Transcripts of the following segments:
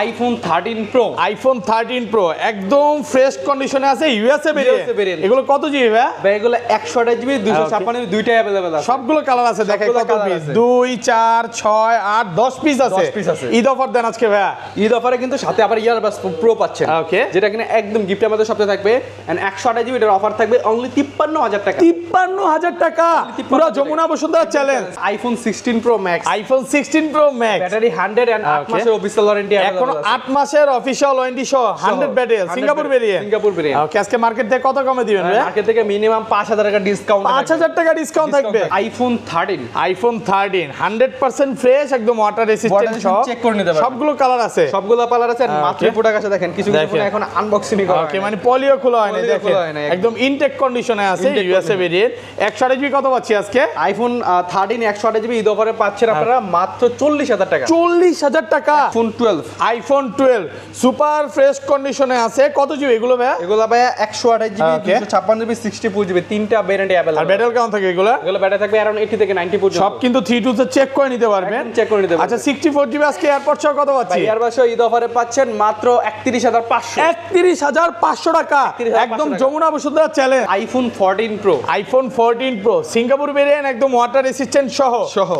IPhone 13 pro, iPhone 13 pro একদম fresh কন্ডিশনে আছে, ইউএসএ ভেরিয়েন্ট। এগুলো কত জিবি ভাই? ভাই এগুলো 128 জিবি 256 জিবি দুইটাই अवेलेबल আছে। সবগুলো কালার আছে, দেখেন কত পিস, 2 4 6 8 10 পিস আছে। 10 পিস আছে। ঈদ অফার দেন আজকে ভাই। ঈদ অফারে কিন্তু সাথে আবার ইয়ারবাস প্রো পাচ্ছেন, ওকে, যেটা কিনা একদম গিফটের মধ্যে সবচেয়ে থাকবে। এন্ড 128 জিবি এর অফার থাকবে অনলি 53000 টাকা। 53000 টাকা, পুরো Jamuna Bashundhara challenge. IPhone 16 Pro max, iPhone 16 Pro Max, battery 100 and 8 মাসের অফিশিয়াল ওয়ারেন্টি এখন 8 মাসের অফিশিয়াল ওয়ারেন্টি সহ 100 battery, Singapore variant. Singapore variant. Okay, আজকে মার্কেট থেকে কত কমে দিবেন ভাই? মার্কেট থেকে মিনিমাম 5000 টাকা ডিসকাউন্ট, 5000 টাকা ডিসকাউন্ট থাকবে। আইফোন 13, আইফোন 13 100% ফ্রেশ, একদম ওয়াটার রেসিস্ট্যান্ট সহ, চেক করে নিতে পারবেন। সবগুলো কালার আছে, সবগুলো কালার আছে। মাত্র প্রোডাক্ট আছে, দেখেন কিছু কিছু ফোন এখন আনবক্সিং করা। ওকে, মানে পলিও খোলা হয় না, দেখেন একদম ইনটেক কন্ডিশনে আছে ইউএসএ ভেরিয়েন্ট। 128 জিবি কত পাচ্ছি আজকে? আইফোন 13 128 জিবি ঈদ অফারে পাচ্ছেন আপনারা মাত্র 40000 টাকা। 40000 টাকা। আইফোন 12, আইফোন 12 সুপার ফ্রেশ কন্ডিশনে আছে। কত জিবি এগুলো ভাই? এগুলো ভাই 128 জিবি 256 জিবি 64 জিবি তিনটা ভেরিয়েন্ট अवेलेबल। আর ব্যাটারি কেমন থাকে এগুলো? এগুলো ব্যাটারি থাকবে अराउंड 80 থেকে 90 পর্যন্ত। সব কিন্তু 32 তে চেক করে নিতে পারবেন, চেক করে নিতে পারবেন। আচ্ছা 64 জিবি আজকে এয়ারপড সহ কত পাচ্ছি? এয়ারবাস ঈদ অফারে পাচ্ছেন মাত্র 31500। 31500 টাকা, একদম Jamuna Bashundhara challenge. IPhone 14 pro, iPhone 14 pro Singapore variant, একদম ওয়াটার রেসিস্ট্যান্ট সহ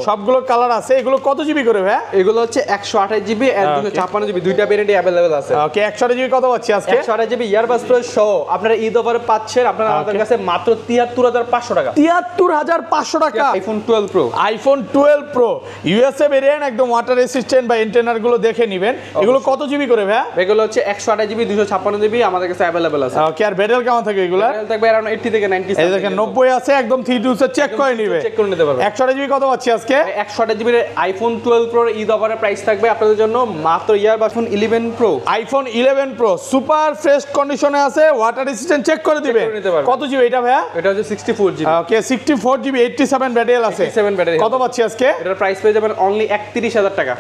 সবগুলো কালার আছে। এগুলো কত জিবি করে ভাই? এগুলো হচ্ছে 128 জিবি আর 256 জিবি দুইটা ভেরিয়েন্ট अवेलेबल আছে। ওকে, 128 জিবি কত পাচ্ছি আজকে? 128 জিবি ইয়ারবাস প্রো সহ আপনারা ঈদ অফারে পাচ্ছেন আপনারা আমাদের কাছে মাত্র 73500 টাকা। 73500 টাকা। IPhone 12 pro, iPhone 12 pro USA variant, একদম ওয়াটার রেসিস্ট্যান্ট বা এন্টেনার গুলো দেখে নেবেন। এগুলো কত জিবি করে ভাই? এগুলো হচ্ছে 128 জিবি 256 জিবি আমাদের কাছে अवेलेबल আছে। ওকে, আর ব্যাটারি কেমন থাকে এগুলো? ব্যাটারি থাকবে अराउंड 80 থেকে 90। এই দেখেন 90 আছে, একদম 32 তে চেক করে নিবে, চেক করে নিতে পারবেন। 128 জিবি কত পাচ্ছি আজকে? 128 জিবি আইফোন 12 প্রো ঈদ অফারে প্রাইস থাকবে আপনাদের জন্য মাত্র earbuds 11 pro. IPhone 11 pro super fresh কন্ডিশনে আছে, ওয়াটার রেসিস্ট্যান্ট চেক করে দিবেন। কত জিবি এটা ভাই? এটা হচ্ছে 64 জিবি। ওকে, 64 জিবি 87 ব্যাটারি আছে। 87 ব্যাটারি। কত পাচ্ছি আজকে? এটার প্রাইস পেয়ে যাবেন অনলি 31000 টাকা।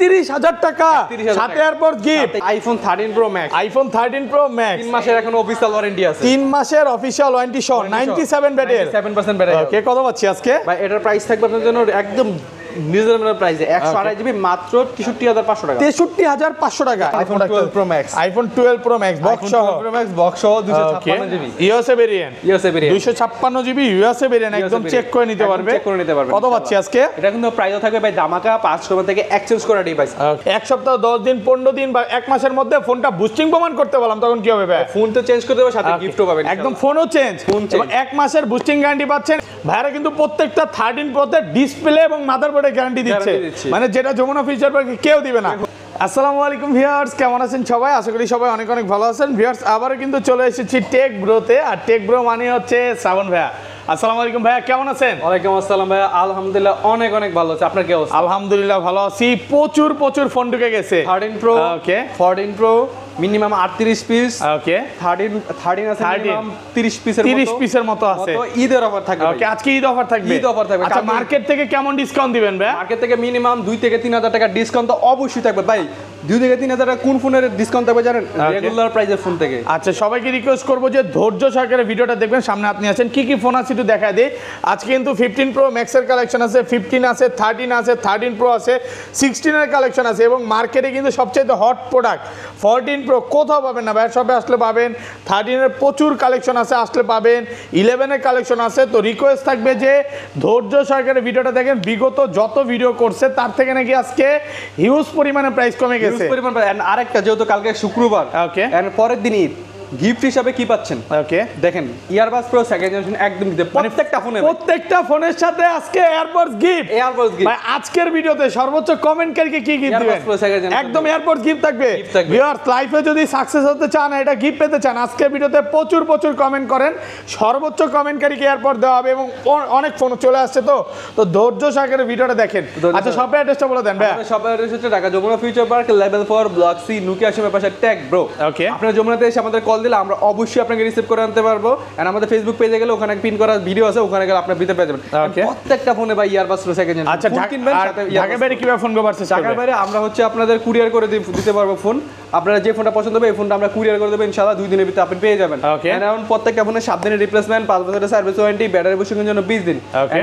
31000 টাকা, সাথে এরপর gift iPhone 13 pro max. IPhone 13 pro max 3 মাসের এখন অফিশিয়াল ওয়ারেন্টি আছে। 3 মাসের অফিশিয়াল ওয়ারেন্টি সহ 97 ব্যাটারি। 97% ব্যাটারি। ওকে, কত পাচ্ছি আজকে? ভাই এটার প্রাইস থাকবে আপনাদের জন্য একদম রিজনেবল প্রাইসে 128 জিবি মাত্র 63500 টাকা। 63500 টাকা। IPhone 12 pro max, iPhone 12 pro max box সহ, প্রো ম্যাক্স বক্স সহ 256 GB USA variant. USA variant 256 GB USA variant, একদম চেক করে নিতে পারবে। চেক করে নিতে পারবে। কত পাচ্ছি আজকে? এটা কিন্তু প্রাইসও থাকবে ভাই ধামাকা 500 থেকে এক্সচেঞ্জ করা ডিভাইস। এক সপ্তাহ 10 দিন 15 দিন বা 1 মাসের মধ্যে ফোনটা বুস্টিং প্রমাণ করতে বললাম, তখন কি হবে ভাই? ফোন তো চেঞ্জ করতে হবে, সাথে গিফটও পাবেন। একদম ফোনও চেঞ্জ, এবং 1 মাসের বুস্টিং গ্যারান্টি পাচ্ছেন। ভাইরা কিন্তু প্রত্যেকটা 13 প্রোতে ডিসপ্লে এবং মাদারবোর্ডে গ্যারান্টি দিচ্ছে, মানে যেটা যমুনা ফিচার পার্কে কেউ দিবে না। আসসালামু আলাইকুম ভিউয়ার্স, কেমন আছেন সবাই? আশা করি সবাই অনেক অনেক ভালো আছেন। ভিউয়ার্স, আবারও কিন্তু চলে এসেছি টেক ব্রোতে, আর টেক ব্রো মানে হচ্ছে শ্রাবণ ভাইয়া। আসসালামু আলাইকুম ভাইয়া, কেমন আছেন? ওয়ালাইকুম আসসালাম ভাইয়া, আলহামদুলিল্লাহ অনেক অনেক ভালো আছে। আপনার কি অবস্থা? আলহামদুলিল্লাহ ভালো আছি। প্রচুর ফোন ঢুকে গেছে। 13 প্রো, ওকে 14 প্রো মিনিমাম 38 পিস। ওকে, 13 আছে মিনিমাম 30 পিসের মতো আছে। ঈদের অফার থাকবে। ওকে, আজকে ঈদ অফার থাকবে। ঈদ অফার থাকবে। আচ্ছা, মার্কেট থেকে কেমন ডিসকাউন্ট দিবেন ভাই? মার্কেট থেকে মিনিমাম 2 থেকে 3000 টাকা ডিসকাউন্ট তো অবশ্যই থাকবে ভাই। 2 থেকে 3000 টাকা কোন ফোনের ডিসকাউন্ট থাকবে জানেন? রেগুলার প্রাইসের ফোন থেকে। আচ্ছা, সবাইকে রিকোয়েস্ট করব যে ধৈর্য সহকারে ভিডিওটা দেখবেন। সামনে আপনি আছেন, কি কি ফোন আছে একটু দেখা দেই। আজকে কিন্তু 15 প্রো ম্যাক্সের কালেকশন আছে, 15 আছে, 13 আছে, 13 প্রো আছে, 16 এর কালেকশন আছে, এবং মার্কেটে কিন্তু সবচেয়ে হট প্রোডাক্ট 14 প্রো কোথাও পাবেন না ভাই, সবে আসলে পাবেন। 13 এর প্রচুর কালেকশন আছে, আসলে পাবেন। 11 এর কালেকশন আছে। তো রিকোয়েস্ট থাকবে যে ধৈর্য সহকারে ভিডিওটা দেখেন। বিগত যত ভিডিও করছে তার থেকে নাকি আজকে হিউজ পরিমাণে প্রাইস কমে গেছে। আরেকটা যেহেতু কালকে শুক্রবার, ওকে, এর পরের দিন ঈদ, গিফট হিসাবে কি পাচ্ছেন? ওকে, দেখেন ইয়ারবাস প্রো সেকেন্ড জেনারেশন একদম দিতে প্রত্যেকটা ফোনের সাথে আজকে এয়ারপডস গিফট। ভাই আজকের ভিডিওতে সর্বোচ্চ কমেন্টকারীকে কি গিফট দিবেন? একদম এয়ারপডস গিফট থাকবে। ভিউয়ার্স, লাইফে যদি সাকসেস হতে চান, এটা গিফট পেতে চান, আজকের ভিডিওতে প্রচুর কমেন্ট করেন, সর্বোচ্চ কমেন্টকারীকে এয়ারপড দেওয়া হবে। এবং অনেক ফোন চলে আসছে, তো ধৈর্য সহকারে ভিডিওটা দেখেন। আচ্ছা, শপের অ্যাড্রেসটা বলে দেন ভাই। শপের অ্যাড্রেস হচ্ছে Dhaka Jamuna future park level 4 block C নুকি আশিমের পাশে টেক ব্রো। ওকে, আপনারা যমুনাতে এসে আমাদের কল কল দিলে আমরা অবশ্যই আপনাকে রিসিভ করে আনতে পারবো। এন্ড আমাদের ফেসবুক পেজে গেলে ওখানে পিন করা ভিডিও আছে, ওখানে গেলে আপনি ভিতরে পেয়ে যাবেন। প্রত্যেকটা ফোনে ভাই ইয়ারবাস প্রো সেকেন্ড জেনারেশন। আচ্ছা, ঢাকার বাইরে কিভাবে ফোন ব্যবহার করতে ঢাকার বাইরে আমরা হচ্ছে আপনাদের কুরিয়ার করে দিতে পারবো ফোন। আপনারা যে ফোনটা পছন্দ হবে এই ফোনটা আমরা কুরিয়ার করে দেবো ইনশাআল্লাহ 2 দিনের ভিতরে আপনি পেয়ে যাবেন। এখন প্রত্যেকটা ফোনে 7 দিনের রিপ্লেসমেন্ট, 5 বছরের সার্ভিস ওয়ারেন্টি, ব্যাটারি বসানোর জন্য 20 দিন,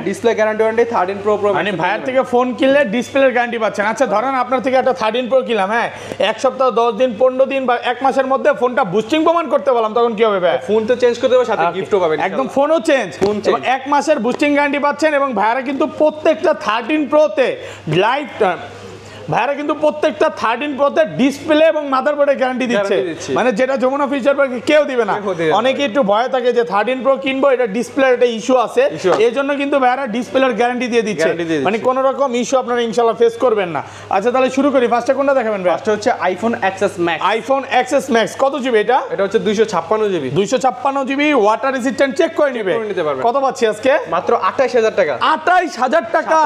ডিসপ্লে গ্যারান্টি ওয়ারেন্টি 13 প্রো মানে ভাইয়ের থেকে ফোন কিনলে ডিসপ্লের গ্যারান্টি পাচ্ছেন। আচ্ছা ধরেন আপনার থেকে একটা 13 প্রো কিনলাম, হ্যাঁ, এক সপ্তাহ 10 দিন 15 দিন বা 1 মাসের মধ্যে ফোনটা বুস্টিং প্রমাণ করতে বললাম, তখন কি হবে ভাই? ফোন তো চেঞ্জ করতে হবে, সাথে গিফটও পাবেন, একদম ফোনও চেঞ্জ, এবং 1 মাসের বুস্টিং গ্যারান্টি পাচ্ছেন। এবং ভাইয়ারা কিন্তু প্রত্যেকটা 13 প্রোতে লাইফ ভাইরা কিন্তু প্রত্যেকটা 13 প্রোতে ডিসপ্লে এবং মাদারবোর্ডের গ্যারান্টি দিচ্ছে, মানে যেটা যমুনা ফিচার পার্কে কেউ দিবে না। অনেকে একটু ভয় থাকে যে 13 প্রো কিনবো, এটা ডিসপ্লের একটা ইস্যু আছে, এই জন্য কিন্তু ভাইরা ডিসপ্লের গ্যারান্টি দিয়ে দিচ্ছে, মানে কোনো রকম ইস্যু আপনারা ইনশাআল্লাহ ফেস করবেন না। আচ্ছা তাহলে শুরু করি, ফার্স্টে কোনটা দেখাবেন ভাই? ফার্স্টে হচ্ছে iPhone XS Max. IPhone XS Max কত জিবি এটা? এটা হচ্ছে 256 GB. 256 GB, water resistant check করে নিবে, কত পাচ্ছি আজকে? মাত্র 28000 টাকা। 28000 টাকা,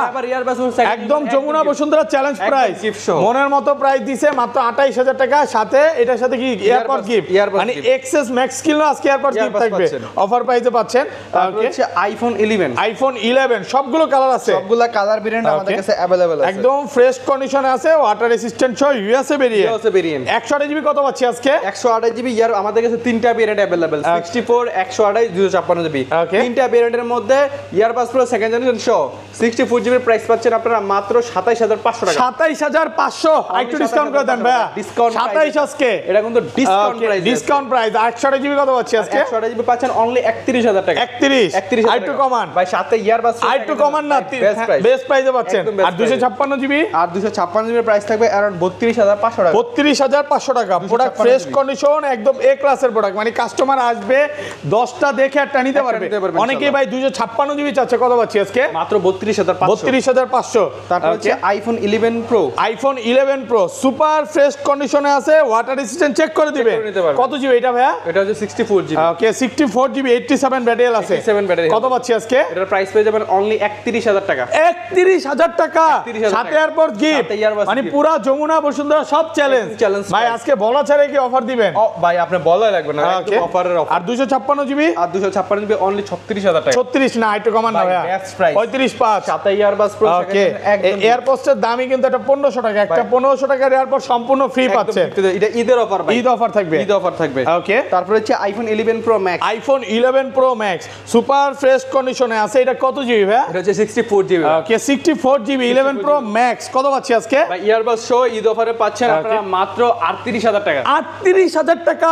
একদম যমুনা বসুন্ধরা চ্যালেঞ্জ প্রাইস, মনের মতো প্রাইস দিছে, মাত্র 28000 টাকা। সাথে এটার সাথে কি এয়ারপড গিফট, মানে এক্সএস ম্যাক্স কিনলে আজকে এয়ারপড গিফট থাকবে, অফার প্রাইসে পাচ্ছেন। তারপর হচ্ছে আইফোন 11। আইফোন 11 সবগুলো কালার আছে, সবগুলো কালার ভেরিয়েন্ট আমাদের কাছে अवेलेबल আছে, একদম ফ্রেশ কন্ডিশনে আছে, ওয়াটার রেজিস্ট্যান্ট সহ ইউএসএ ভেরিয়েন্ট। 128 জিবি কত পাচ্ছি আজকে? 128 জিবি ইয়ার আমাদের কাছে তিনটা ভেরিয়েন্ট अवेलेबल, 64 128 256 জিবি। তিনটা ভেরিয়েন্টের মধ্যে ইয়ারবাস প্রো সেকেন্ড জেনারেশন সহ 64 জিবি প্রাইস পাচ্ছেন আপনারা মাত্র 27500 টাকা। 27500, একটু ডিসকাউন্ট করে দেন ভাইয়া, ডিসকাউন্ট 27 আজকে, এটা কিন্তু discount price, discount price. 128 GB কত পাচ্ছি আজকে? 128 জিবি পাচ্ছেন অনলি 31000 টাকা। 31 আইটু কমান ভাই, সাথে ইয়ারবাস আইটু কমান না, বেস্ট প্রাইসে পাচ্ছেন। আর 256 জিবি, আর 256 জিবি প্রাইস থাকবে अराउंड 32500 টাকা। 32500 টাকা, প্রোডাক্ট ফ্রেশ কন্ডিশন, একদম এ ক্লাসের প্রোডাক্ট, মানে কাস্টমার আসবে 10টা দেখে একটা নিতে পারবে। অনেকেই ভাই 256 জিবি চাচ্ছে, কত পাচ্ছি আজকে? মাত্র 32500। 32500। তারপর হচ্ছে iPhone 11 pro. IPhone 11 pro super fresh কন্ডিশনে আছে, ওয়াটার রেজিস্ট্যান্ট চেক করে দিবে। কত জিবি এটা ভাইয়া? এটা হচ্ছে 64 জিবি। ওকে, 64 জিবি, 87 ব্যাটারি আছে। 87 ব্যাটারি। কত পাচ্ছি আজকে? এটার প্রাইস পেয়ে যাবেন অনলি 31000 টাকা। 31000 টাকা, সাথে এয়ারপড গিফট, মানে পুরো যমুনা বসুন্ধরা সব চ্যালেঞ্জ। ভাই আজকে বলা ছাড়া কি অফার দিবেন? ভাই আপনি বলাই লাগবে না, একদম অফারের অফার। আর 256 জিবি, আর 256 জিবি অনলি 36000 টাকা। 36 না, একটু কমান না ভাইয়া, 35.5। সাথে ইয়ারবাস প্রো সেকেন্ড, একদম এয়ারপডসের দামই কিন্তু এটা 1500 টাকা, একটা 1500 টাকার এয়ারপড সম্পূর্ণ ফ্রি পাচ্ছে। এটা ঈদের অফার ভাই, ঈদ অফার থাকবে, ঈদ অফার থাকবে। ওকে, তারপর হচ্ছে iPhone 11 pro max. IPhone 11 pro max super fresh কন্ডিশনে আছে, এটা কত জিবি ভাই? এটা হচ্ছে 64 জিবি। ওকে, 64 জিবি 11 প্রো ম্যাক্স, কত পাচ্ছি আজকে? ভাই ইয়ারবাস শো ঈদ অফারে পাচ্ছেন আপনারা মাত্র 38000 টাকা। 38000 টাকা,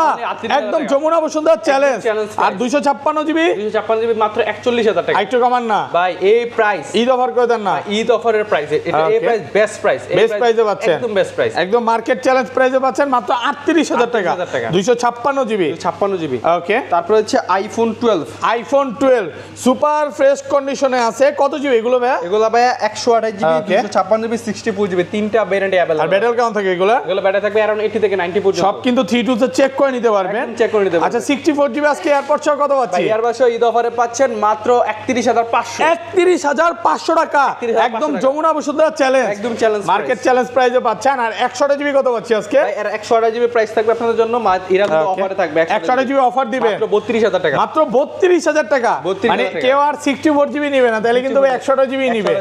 একদম যমুনা বসুন্ধরা চ্যালেঞ্জ। আর 256 জিবি, 256 জিবি মাত্র 41000 টাকা। একটু কমান না ভাই, এই প্রাইস ঈদ অফার করে দেন না, ঈদ অফারের প্রাইস, এটা এই প্রাইস বেস্ট প্রাইস, বেস্ট প্রাইসে পাচ্ছেন, একদম বেস্ট প্রাইস, একদম মার্কেট চ্যালেঞ্জ প্রাইসে পাচ্ছেন মাত্র 38000 টাকা। 256 জিবি, 56 জিবি। ওকে, তারপর হচ্ছে আইফোন 12। আইফোন 12 সুপার ফ্রেশ কন্ডিশনে আছে, কত জিবি এগুলো ভাই? এগুলো ভাই 128 জিবি, 256 জিবি, 64 জিবি, তিনটা ভেরিয়েন্ট अवेलेबल। আর ব্যাটারি কেমন থাকে এগুলো? এগুলো ব্যাটারি থাকবে अराउंड 80 থেকে 90 পর্যন্ত। সব কিন্তু 3 তে চেক করে নিতে পারবেন, চেক করে নিতে পারবেন। আচ্ছা 64 জিবি আজকে এয়ারপড সহ কত পাচ্ছি? ইয়ারবাস ঈদ অফারে পাচ্ছেন মাত্র 31500। 31500 টাকা, একদম যমুনা বসুন্ধরা চ্যালেঞ্জ, একদম চ্যালেঞ্জ, মার্কেট চ্যালেঞ্জ প্রাইসে পাচ্ছেন। আর 128 জিবি কত পাচ্ছি আজকে? এর 128 জিবি প্রাইস থাকবে আপনাদের জন্য, এরা কিন্তু অফারে থাকবে। 128 জিবি অফার দিবে মাত্র 32000 টাকা। মাত্র 32000 টাকা, মানে কেউ আর 64 জিবি নেবে না, তাহলে কিন্তু 128 জিবি নিবে।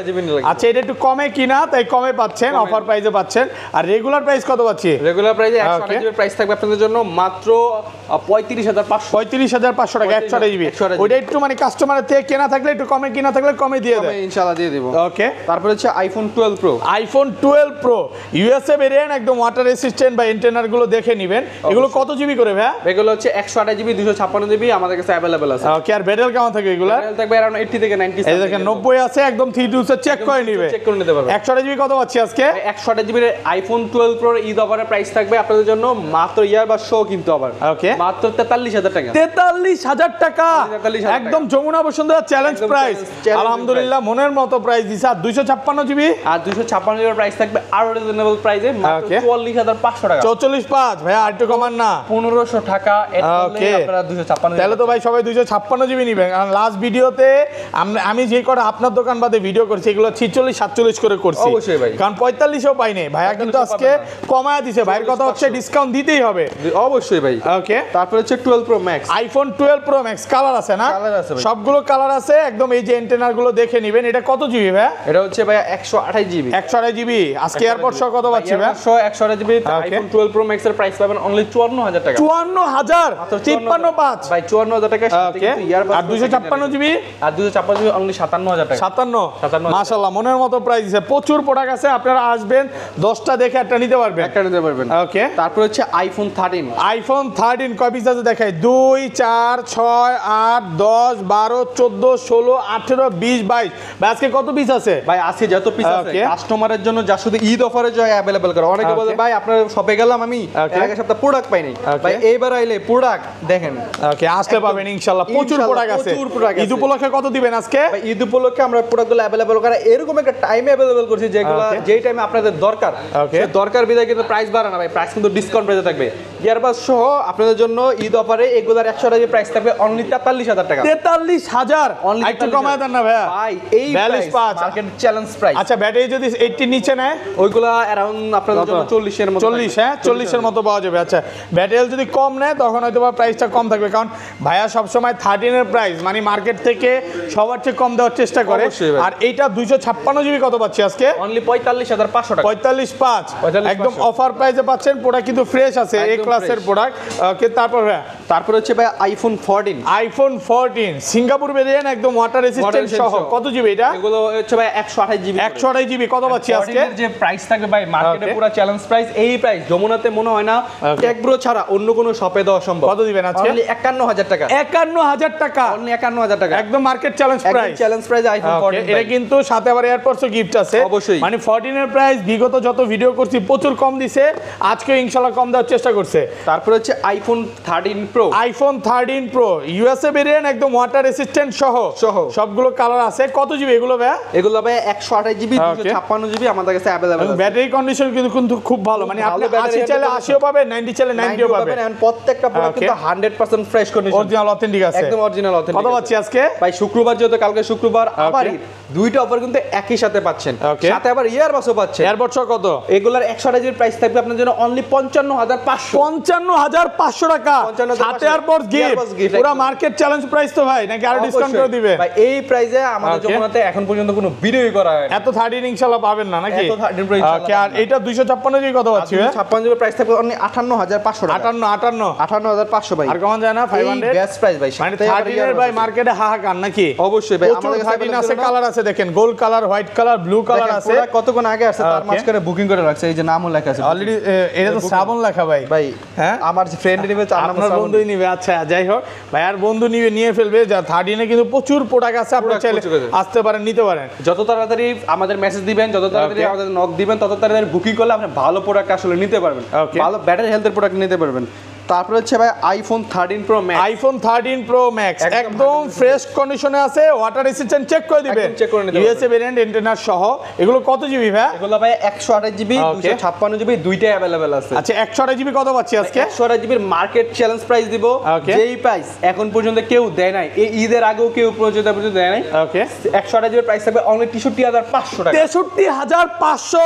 আচ্ছা, এটা একটু কমে কিনা, তাই কমে পাচ্ছেন, অফার প্রাইসে পাচ্ছেন। আর রেগুলার প্রাইস কত পাচ্ছি? রেগুলার প্রাইসে 128 জিবি প্রাইস থাকবে আপনাদের জন্য মাত্র 35500। 35500 টাকা 128 জিবি। ওইটা একটু মানে কাস্টমারের থেকে কেনা থাকলে একটু কমে, কিনা থাকলে কমে দিয়ে দেয়, ইনশাআল্লাহ দিয়ে দেব। ওকে, তারপর হচ্ছে iPhone 12 pro. IPhone 12 pro USA variant, একদম ওয়াটার রেসিস্ট্যান্ট বা এন্টেনার গুলো দেখে নেবেন। এগুলো কত জিবি করে ভাই? এগুলো হচ্ছে 128 জিবি, 256 জিবি আমাদের কাছে अवेलेबल আছে। ওকে, আর ব্যাটারি কেমন থাকে এগুলো? ব্যাটারি থাকবে अराउंड 80 থেকে 90। এই দেখেন 90 আছে, একদম 3 তে চেক করে নিবে, চেক করে নিতে পারবে। 128 জিবি কত পাচ্ছি আজকে? 128 জিবি আইফোন 12 প্রো ঈদ অফারের প্রাইস থাকবে আপনাদের জন্য মাত্র ইয়ারবাস শো কিন্তু আবার ওকে মাত্র 43000 টাকা। 43000 টাকা, 43000 একদম যমুনা বসুন্ধরা চ্যালেঞ্জ প্রাইস। আলহামদুলিল্লাহ, মনের মতো প্রাইস দিছে। আর 256 জিবি, আর 256 জিবির প্রাইস থাকবে থাকবে আরো রিজনেবল প্রাইসে মাত্র 44500 টাকা। 445 ভাই আর একটু কমান না? 1500 টাকা এড করলে আপনারা 256। তাহলে তো ভাই সবাই 256 জিবি নেবেন, কারণ লাস্ট ভিডিওতে আমি যে কটা আপনার দোকান বাদে ভিডিও করছি এগুলো 46 47 করে করছি। অবশ্যই ভাই, কারণ 45ও পাইনি ভাইয়া, কিন্তু আজকে কমায় দিছে। ভাইয়ের কথা হচ্ছে ডিসকাউন্ট দিতেই হবে। অবশ্যই ভাই। ওকে, তারপর হচ্ছে 12 pro max, iPhone 12 pro max colour আছে না? কালার আছে ভাই, সবগুলো কালার আছে একদম। এই যে এন্টেনার গুলো দেখে নেবেন। এটা কত জিবি ভাই? এটা হচ্ছে ভাই 128 জিবি। 128 জিবি। আজকে এয়ারপোর্ট সহ কত পাচ্ছি ভাই? 128 জিবি আইফোন 12 প্রো ম্যাক্স এর প্রাইস পাবেন অনলি 54000 টাকা। 54000 535 ভাই 54000 টাকা সাথে কিন্তু ইয়ারবাডস। আর 256 জিবি? আর 256 জিবি অনলি 57000 টাকা। 57 মাশাআল্লাহ, মনের মতো প্রাইস দিছে। প্রচুর প্রোডাক্ট আছে, আপনারা আসবেন 10টা দেখে একটা নিতে পারবেন। একটা নিতে পারবেন। ওকে, তারপর হচ্ছে আইফোন 13। আইফোন 13 কয় পিস আছে দেখাই? 2 4 6 8 10 12 14 16 18 20 22। ভাই আজকে কত পিস আছে? ভাই আজকে যত পিস আছে কাস্টমারের জন্য যা শুধু ঈদ অফারে জয় अवेलेबल করা। অনেকে বলে ভাই আপনার শপে গেলাম আমি এর আগে সপ্তাহে প্রোডাক্ট পাই নাই। ভাই এইবার আইলে প্রোডাক্ট দেখেন। ওকে, আসলে পাবেন ইনশাআল্লাহ। প্রচুর প্রোডাক্ট আছে। ঈদ উপলক্ষে কত দিবেন আজকে? ভাই ঈদ উপলক্ষে আমরা প্রোডাক্টগুলো अवेलेबल করা এরকম একটা টাইমে अवेलेबल করছি যেগুলো যেই টাইমে আপনাদের দরকার সেই দরকার বিধায় কিন্তু প্রাইস বাড়া না ভাই, প্রাইস কিন্তু ডিসকাউন্ট প্রাইসে থাকবে। ইয়ারবাস সহ আপনাদের জন্য ঈদ অফারে এগুলার 100 টাকা প্রাইস থাকবে অনলি 43000 টাকা। 43000 একটু কমায় দেন না ভাইয়া? ভাই এই প্রাইস মার্কেট চ্যালেঞ্জ প্রাইস। আচ্ছা, ব্যাটারি যদি 80 নিচে নেয় ওইগুলা অ্যারাউন্ড আপনাদের জন্য 40 এর মতো। 40, হ্যাঁ 40 এর মতো পাওয়া যাবে। আচ্ছা, ব্যাটারি যদি কম নেয় তখন হয়তো বা প্রাইসটা কম থাকবে, কারণ ভাইয়া সব সময় 13 এর প্রাইস মানে মার্কেট থেকে সবার চেয়ে কম দেওয়ার চেষ্টা করে। আর এইটা 256 জিবি কত পাচ্ছি আজকে? অনলি 45500 টাকা। 45.5 একদম অফার প্রাইসে পাচ্ছেন। প্রোডাক্ট কিন্তু ফ্রেশ আছে, এ ক্লাসের প্রোডাক্ট। ওকে, তারপর হচ্ছে ভাই আইফোন 14। আইফোন 14 সিঙ্গাপুর ভেরিয়েন্ট একদম ওয়াটার রেসিস্ট্যান্ট সহ। কত জিবি এটা? এগুলো হচ্ছে ভাই 128 জিবি। 128 জিবি কত পাচ্ছি আজকে? যে প্রাইস থাকবে ভাই মার্কেটে পুরো চ্যালেঞ্জ প্রাইস। এই প্রাইস যমুনাতে মনে হয় না টেক ব্রো ছাড়া অন্য কোনো শপে দেওয়া সম্ভব। কত দিবেন আজকে? অনলি 51000 টাকা। 51000 টাকা, অনলি 51000 টাকা, একদম market challenge price. Challenge price iPhone 14। এটা কিন্তু সাথে আবার এয়ারপডসও গিফট আছে অবশ্যই। মানে 14 এর প্রাইস বিগত যত ভিডিও করছি প্রচুর কম দিছে, আজকে ইনশাআল্লাহ কম দেওয়ার চেষ্টা করছে। তারপর হচ্ছে iPhone 13 pro. IPhone 13 pro USA variant একদম ওয়াটার রেসিস্ট্যান্ট সহ সবগুলো কালার আছে। কত জিবি এগুলো ভাই? এগুলো ভাই 128 জিবি 256 জিবি আমাদের কাছে अवेलेबल আছে। ব্যাটারি কন্ডিশন কিন্তু খুব ভালো, মানে আপনি 80 চাইলে 80ও পাবেন, 90 চাইলে 90ও পাবেন। এখন প্রত্যেকটা প্রোডাক্ট কিন্তু 100% ফ্রেশ কন্ডিশন, অরিজিনাল অথেন্টিক আছে, একদম অরিজিনাল অথেন্টিক। কত পাচ্ছি আজকে? ভাই শুক্রবার যেহেতু কালকে শুক্রবার আবার দুইটা অফার কিন্তু একই সাথে পাচ্ছেন, সাথে আবার ইয়ারবাসও পাচ্ছেন। এয়ারবাডস কত? এগুলার 128 জিবি প্রাইস থাকবে আপনার জন্য অনলি 55500। 55500 টাকা, সাথে এয়ারবাডস গিফট। পুরো মার্কেট চ্যালেঞ্জ প্রাইস তো ভাই, নাকি আরো ডিসকাউন্ট করে দিবে? ভাই এই প্রাইসে আমাদের যমুনাতে এখন পর্যন্ত কোনো ভিডিওই করা হয় না। এত 13 ইনশাআল্লাহ পাবেন না নাকি? এত 13 প্রাইস ওকে, আর এটা 256 জিবি কত পাচ্ছি ভাই? 256 জিবি প্রাইস থাকবে অনলি 58500 টাকা। 58 ভাই আর কমান যায় না? 500 বেস্ট প্রাইস ভাই। মানে 13 এর ভাই মার্কেটে হাহাকার নাকি? অবশ্যই ভাই, আমাদের কাছে 13 আছে, কালার আছে দেখেন, gold colour, white colour, blue colour আছে। পুরো কতক্ষণ আগে আসছে তার মাঝখানে বুকিং করে রাখছে, এই যে নামও লেখা আছে অলরেডি। এটা তো শ্রাবণ লেখা ভাই। ভাই হ্যাঁ, আমার যে ফ্রেন্ড নিবে তার নাম আপনার বন্ধুই নিবে। আচ্ছা যাই হোক ভাই, আর বন্ধু নিয়ে ফেলবে। যা 13 এ কিন্তু প্রচুর প্রোডাক্ট আছে, আপনি চাইলে আসতে পারেন, নিতে পারেন। যত তাড়াতাড়ি আমাদের মেসেজ দিবেন, যত তাড়াতাড়ি আমাদের নক দিবেন, তত তাড়াতাড়ি বুকিং করলে আপনি ভালো প্রোডাক্ট আসলে নিতে পারবেন, ভালো ব্যাটারি হেলথের প্রোডাক্ট নিতে পারবেন। তারপর হচ্ছে ভাই iPhone 13 pro max. IPhone 13 pro max একদম ফ্রেশ কন্ডিশনে আছে, ওয়াটার রেসিস্ট্যান্ট চেক করে দিবেন, ইউএসএ ভেরিয়েন্ট এন্টেনার সহ। এগুলো কত জিবি ভাই? এগুলো ভাই 128 জিবি 256 জিবি দুইটাই अवेलेबल আছে। আচ্ছা, 128 জিবি কত পাচ্ছি আজকে? 128 জিবির মার্কেট চ্যালেঞ্জ প্রাইস দিব, যেই প্রাইস এখন পর্যন্ত কেউ দেয় নাই, এই ঈদের আগেও কেউ পর্যন্ত দেয় নাই। ওকে, 128 জিবির প্রাইস থাকবে অনলি 63500 টাকা। 63500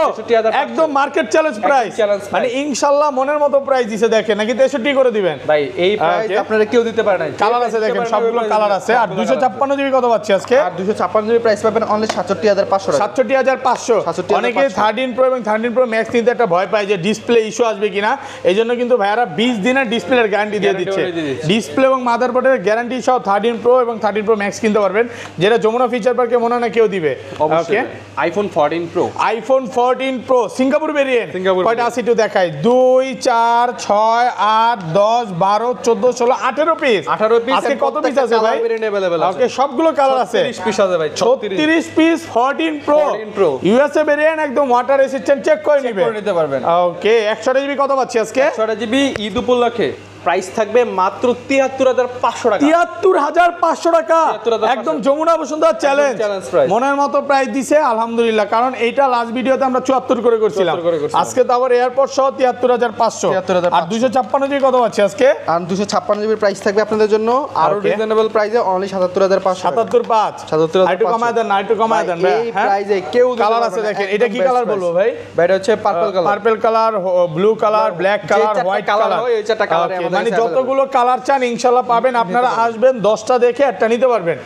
একদম মার্কেট চ্যালেঞ্জ প্রাইস, মানে ইনশাআল্লাহ মনের মতো প্রাইস দিছে। দেখেন নাকি 63 করে দিবেন ভাই, এই প্রাইস আপনারা কেউ দিতে পারে না। কালার আছে দেখেন, সবগুলো কালার আছে। আর 256 জিবি কত পাচ্ছি আজকে? আর 256 জিবি প্রাইস পাবেন অনলি 67500 টাকা। 67500। অনেকে 13 প্রো এবং 13 প্রো ম্যাক্স নিতে একটা ভয় পায় যে ডিসপ্লে ইস্যু আসবে কিনা, এইজন্য কিন্তু ভাইয়ারা 20 দিনের ডিসপ্লের গ্যারান্টি দিয়ে দিচ্ছে। ডিসপ্লে এবং মাদারবোর্ডের গ্যারান্টি সহ 13 প্রো এবং 13 প্রো ম্যাক্স কিনতে পারবেন, যেটা যমুনা ফিচার পার্কে মনে হয় না কেউ দিবে। Okay, iPhone 14 pro. IPhone 14 pro Singapore variant কয়টা আছে একটু দেখাই? 2 4 6 8 10 12 14 16 18 পিস। আজকে কত পিস আছে ভাই? ওকে, সবগুলো কালার আছে। 36 পিস আছে ভাই, 36 পিস 14 প্রো ইউএসএ ভেরিয়েন্ট একদম ওয়াটার রেসিস্ট্যান্ট চেক করে নিতে পারবেন। ওকে, 128 জিবি কত পাচ্ছি আজকে? 128 জিবি ঈদ উপলক্ষে প্রাইস থাকবে মাত্র ৭৩,৫০০ টাকা। ৭৩,৫০০ টাকা, ৭৩,৫০০ একদম যমুনা বসুন্ধরা চ্যালেঞ্জ price। মনের মতো প্রাইস দিছে আলহামদুলিল্লাহ, কারণ এইটা লাস্ট ভিডিওতে আমরা ৭৪ করে করছিলাম, ৭৪ করে করছিলাম। আজকে তো আবার এয়ারপোর্ট সহ ৭৩,৫০০। ৭৩,৫০০ আর 256 জিবি কত পাচ্ছি আজকে? আর 256 জিবির প্রাইস থাকবে আপনাদের জন্য আরো Okay। রিজনেবল প্রাইসে অনলি ৭৭,৫০০ টাকা। ৭৭,৫০০। ৭৭,৫০০ একটু কমায় দেন না, একটু কমায় দেন ভাই। এই প্রাইসে কেউ দিতে কালার পারবে আছে না, দেখেন, একদম এটা কি best কালার price। বলবো ভাই? ভাই এটা হচ্ছে purple colour. Purple colour, blue colour, black colour, চারটা হোয়াইট colour কালার, হয়, এই চারটা colour আমাদের মানে কাছে যতগুলো কালার চান ইনশাআল্লাহ পাবেন। আপনারা আসবেন 10টা দেখে একটা নিতে পারবেন।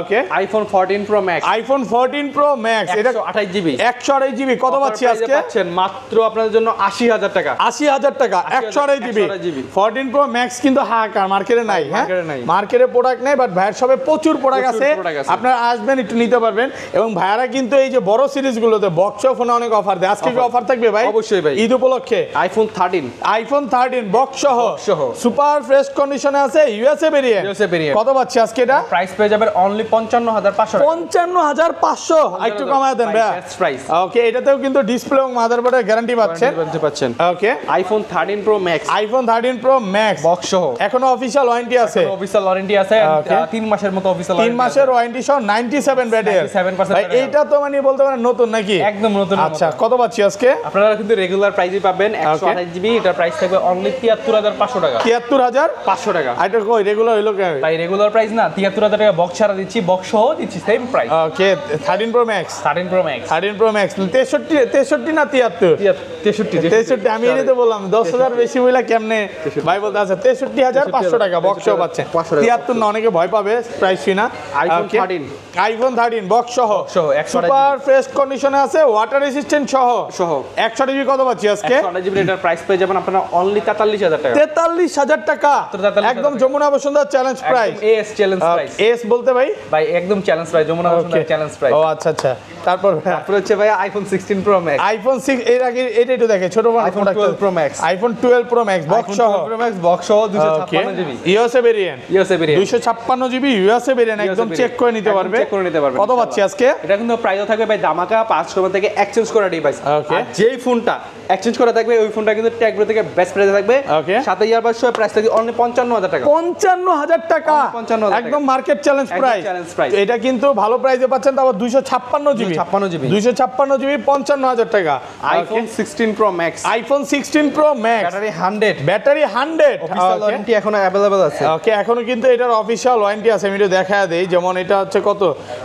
Okay, iPhone 14 pro max iPhone 14 pro max, এটা 128 জিবি 128 জিবি কত পাচ্ছি আজকে? পাচ্ছেন মাত্র আপনাদের জন্য 80,000 টাকা। 80,000 টাকা 128 জিবি 128 জিবি 14 প্রো ম্যাক্স কিন্তু হাহাকার, মার্কেটে নাই। হ্যাঁ, মার্কেটে নাই। মার্কেটে প্রোডাক্ট নেই, বাট ভাইয়ের সবে প্রচুর প্রোডাক্ট আছে, product আছে। আপনারা আসবেন একটু নিতে পারবেন। এবং ভাইয়ারা কিন্তু এই যে বড় সিরিজগুলোতে বক্স ফোনে অনেক অফার দেয়। আজকে কি অফার থাকবে ভাই? অবশ্যই ভাই। ঈদ উপলক্ষে আইফোন 13 আইফোন 13 বক্স সহ সহ। সুপার ফ্রেশ কন্ডিশনে আছে, ইউএসএ ভেরিয়েন্ট। USA variant। কত পাচ্ছি আজকে এটা? প্রাইস পেয়ে যাবেন অনলি 55,500 টাকা। 55,500। একটু কমায় দেন ভাই। বেস্ট প্রাইস ওকে, এটাতেও কিন্তু ডিসপ্লে এবং মাদারবোর্ডের গ্যারান্টি পাচ্ছেন। পাচ্ছেন। Okay, iPhone 13 pro max iPhone 13 pro max box সহ এখনো অফিশিয়াল ওয়ারেন্টি আছে, অফিশিয়াল ওয়ারেন্টি আছে। Okay। 3 মাসের মতো অফিশিয়াল 3 মাসের ওয়ারেন্টি সহ 97 ব্যাটারি। 97% ভাই battery। এইটা তো মানে বলতে পারেন নতুন নাকি? একদম নতুন। আচ্ছা, কত পাচ্ছি আজকে? আপনারা কিন্তু রেগুলার প্রাইসই পাবেন 128 জিবি, এটার প্রাইস থাকবে অনলি 73,500 টাকা। 73,500 টাকা। এটা কই রেগুলার হইলো কেন? তাই রেগুলার প্রাইস না, 73,000 টাকা বক্স ছাড়া দিচ্ছি, বক্স সহ দিচ্ছি সেম প্রাইস। ওকে, 13 pro max 13 pro max 13 pro max 63 না 73? 63। আমি এই তো বললাম 10,000 বেশি বইলা কেমনে ভাই বলতে আছে 63,500 টাকা বক্স সহ পাচ্ছেন। 500 টাকা। 73 না, অনেকে ভয় পাবে প্রাইস শুনা। iPhone 13 আইফোন 13 বক্স সহ সহ 128 সুপার ফ্রেশ কন্ডিশনে আছে, ওয়াটার রেসিস্ট্যান্ট সহ সহ 100 জিবি কত পাচ্ছি আজকে? 128 জিবি, এটার প্রাইস পেয়ে যাবেন আপনারা অনলি 43,000 টাকা। 43,000 টাকা, 43,000 একদম যমুনা বসুন্ধরা চ্যালেঞ্জ প্রাইস। এস চ্যালেঞ্জ প্রাইস এস বলতে ভাই? ভাই একদম challenge price, Jamuna Bashundhara challenge price. ও আচ্ছা আচ্ছা, তারপর তারপর হচ্ছে ভাই আইফোন 16 প্রো ম্যাক্স আইফোন 6 এর আগে এটা একটু দেখে ছোট iPhone 12 Pro Max। IPhone 12 pro max box সহ প্রো ম্যাক্স বক্স সহ 256 GB USA variant. USA variant 256 GB USA variant, একদম variant। চেক করে নিতে পারবে। চেক করে নিতে পারবে কত পাচ্ছি আজকে? এটা কিন্তু প্রাইসও থাকবে ভাই ধামাকা 500 থেকে এক্সচেঞ্জ করা ডিভাইস। Okay। আর যেই ফোনটা এক্সচেঞ্জ করা থাকবে ওই ফোনটা কিন্তু ট্যাগব্রো থেকে বেস্ট প্রাইসে থাকবে। Okay। সাথে ইয়ারবাডস সহ প্রাইস থাকবে অনলি 55,000 টাকা। 55,000 টাকা, 55,000 একদম মার্কেট চ্যালেঞ্জ একদম প্রাইস। challenge price। এটা কিন্তু ভালো প্রাইসে পাচ্ছেন, তারপর 256 জিবি 256 জিবি 256 জিবি 55,000 টাকা। IPhone 16 Pro max iPhone 16 Pro Max battery 100 battery 100 official warranty এখনো अवेलेबल আছে। ওকে, এখনো কিন্তু এটার অফিশিয়াল ওয়ারেন্টি আছে। আমি একটু দেখা দেই, যেমন এটা হচ্ছে কত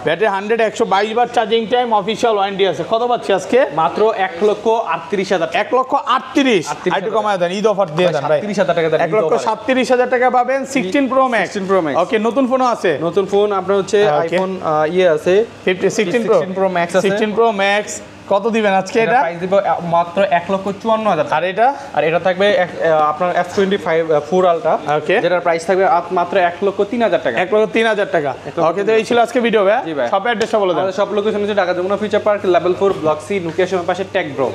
ব্যাটারি 100 122 বার চার্জিং টাইম, অফিশিয়াল ওয়ারেন্টি আছে। কত পাচ্ছি আজকে? মাত্র 1,38,000 টাকা। 1,38,000 একটু কমায় দেন, ঈদ অফার দিয়ে দেন ভাই। 37,000 টাকা দেন। 1,37,000 টাকা পাবেন 16 প্রো ম্যাক্স। 16 Pro Max। ওকে, নতুন ফোনও আছে, নতুন ফোন আপনার হচ্ছে Okay। আইফোন আছে 16 Pro Max আছে। 16 প্রো ম্যাক্স কত দিবেন আজকে এটা? প্রাইস দিব মাত্র 1,54,000 আর এটা আর এটা থাকবে আপনার S25 4 আলট্রা Okay। যেটার প্রাইস থাকবে মাত্র 1,03,000 টাকা। 1,03,000 টাকা। ওকে, তো এই ছিল আজকে ভিডিও ভাই। জি ভাই। সব অ্যাড্রেসটা বলে দেন। আমাদের সব লোকেশন হচ্ছে Dhaka Jamuna future park level 4 block C Nokia শোরুমের পাশে টেক ব্রো।